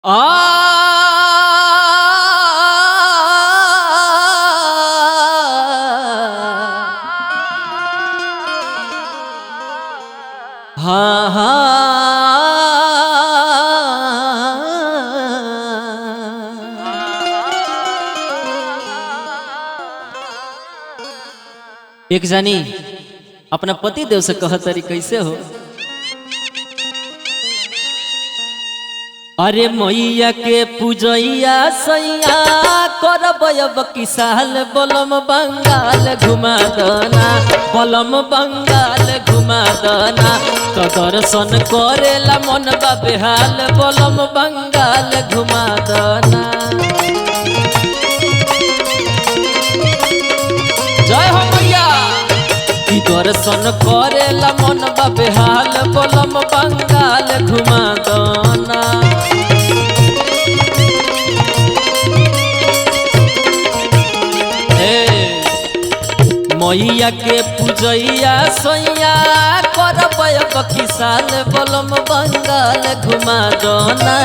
आ हाँ एक जानी अपना पति देव से कहतरी कैसे हो। अरे मैया के पूजैया सैया करब अब किसाल बलम बंगाल घुमा दना बलम बंगाल घुमा दना तो दर्शन करेला मन बा बेहाल बलम बंगाल घुमा दना। जय हो मैया की दर्शन करेला मन बा बेहाल बलम बंगाल घुमा दना। मैया के पूजैया सैया करब अब किसाल बलम बंगाल घुमा दना।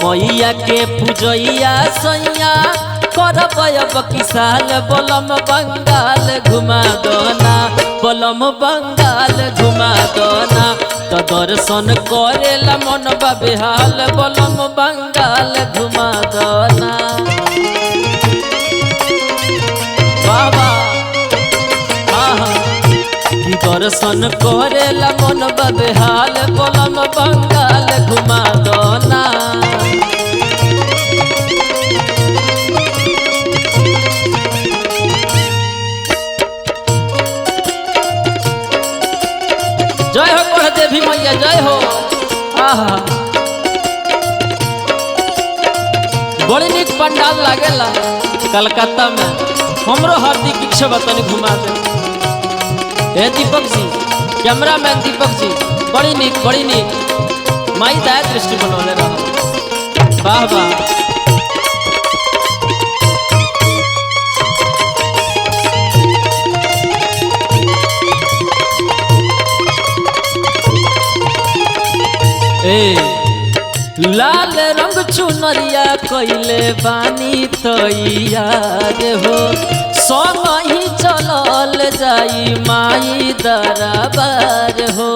मैया के पूजैया सैया करब अब किसाल बलम बंगाल घुमा दना बलम बंगाल घुमा दना तो दर्शन करेला मन बा बेहाल बलम बंगाल घुमा दना। दर्शन करेला मन बा बेहाल बलम बंगाल घुमा दना। जय हो कोढ़ देवी मैया जय हो। आहा बड़ी नीक पंडाल लागेला कलकत्ता में हमरो हार्दिक इच्छा बतनी घुमा दे। ए दीपक जी कैमरामैन दीपक जी बड़ी नीक माई दया दृष्टि बनौले रहा। वाह वाह लाल रंग चुनरिया कैले बानी तैयार हो संग ही चलल जाई माई दरबार हो।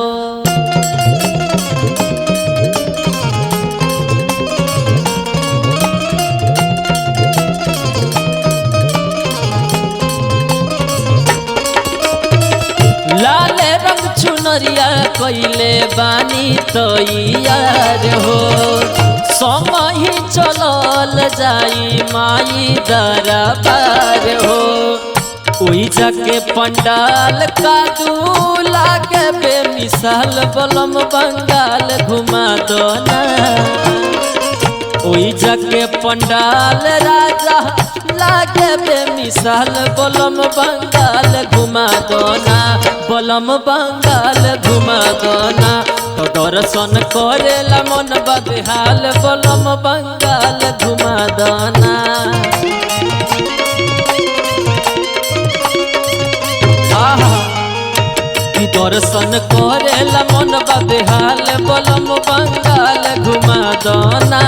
लाल रंग चुनरिया कैले बानी तैयार हो संग ही चलल जाई माई दरबार हो। ओई जाके पंडाल कादू लागे बेमिसाल बलम बंगाल घुमा दना। ओई जाके पंडाल राजा लागे बेमिसाल बलम बंगाल घुमा दना बलम बंगाल घुमा दना तो दर्शन करेला मन बा बेहाल बलम बंगाल घुमा दना। दर्शन करेला मन बा बेहाल बलम बंगाल घुमा दना।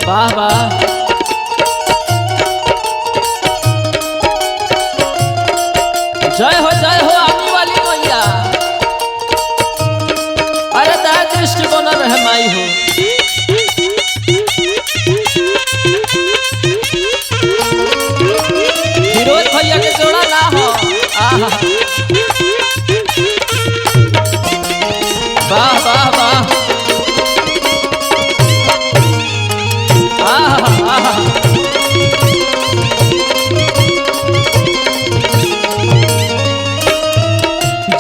वाह वाह जय हो आने वाली मैया। अरे दया दृष्टि बना रहे माई हो। विरोध भैया के जोड़ा ना हो। आहा वाह वाह वाह आहा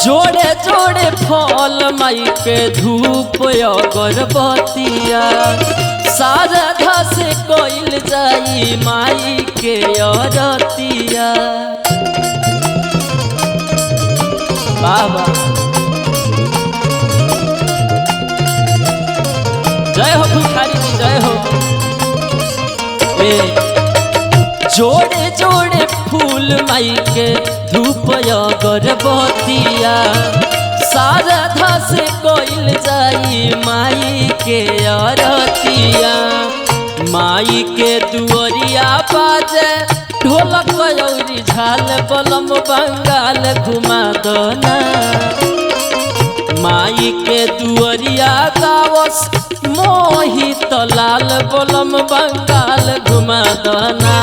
जोड़े जोड़े फल माई के धूप अगरबत्तिया सारधा से कोइल जाई माई के अरतिया। बाबा जय हो भिखारी जी जय हो। जोड़े जोड़े फूल माई के धूप अगरबत्तिया शारदा से कोइल जाई माई के आरतिया। माई के दुअरिया बाजे ढोलक और झाल बलम बंगाल घुमा दना। माई के दुअरिया गावस मोहित लाल बलम बंगाल घुमा दना।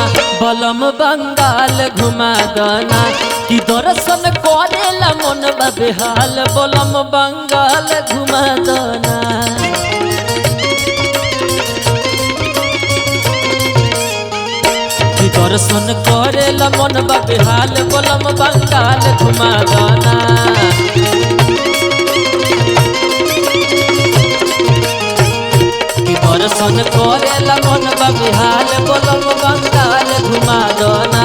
बलम बंगाल घुमा दना कि दर्शन करेला मन बेहाल बलम बंगाल घुमा दना। दर्शन करेला मन बेहाल बलम बंगाल घुमा दना। दर्शन करेला मन बेहाल बलम बंगाल घुमा दना।